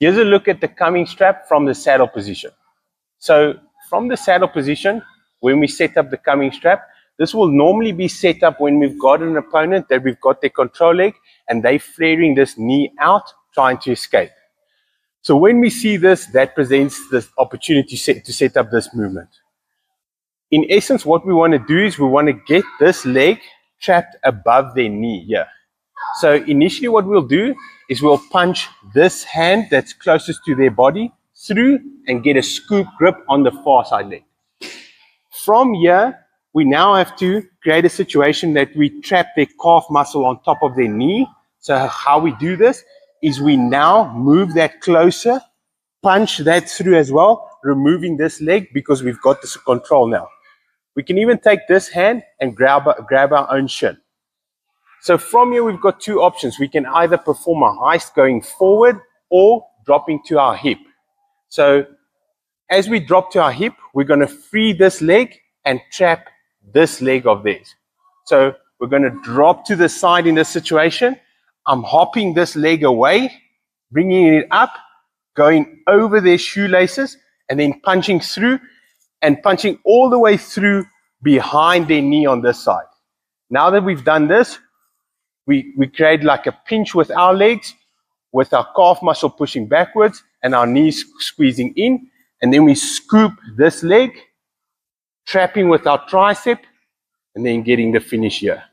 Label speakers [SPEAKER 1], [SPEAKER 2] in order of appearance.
[SPEAKER 1] Here's a look at the coming strap from the saddle position. So from the saddle position, when we set up the coming strap, this will normally be set up when we've got an opponent that we've got their control leg and they're flaring this knee out, trying to escape. So when we see this, that presents this opportunity to set up this movement. In essence, what we want to do is we want to get this leg trapped above their knee here. So initially what we'll do is we'll punch this hand that's closest to their body through and get a scoop grip on the far side leg. From here, we now have to create a situation that we trap their calf muscle on top of their knee. So how we do this is we now move that closer, punch that through as well, removing this leg because we've got this control now. We can even take this hand and grab our own shin. So from here, we've got two options. We can either perform a heist going forward or dropping to our hip. So as we drop to our hip, we're going to free this leg and trap this leg of theirs. So we're going to drop to the side in this situation. I'm hopping this leg away, bringing it up, going over their shoelaces, and then punching through and punching all the way through behind their knee on this side. Now that we've done this, we create like a pinch with our legs, with our calf muscle pushing backwards and our knees squeezing in, and then we scoop this leg, trapping with our tricep, and then getting the finish here.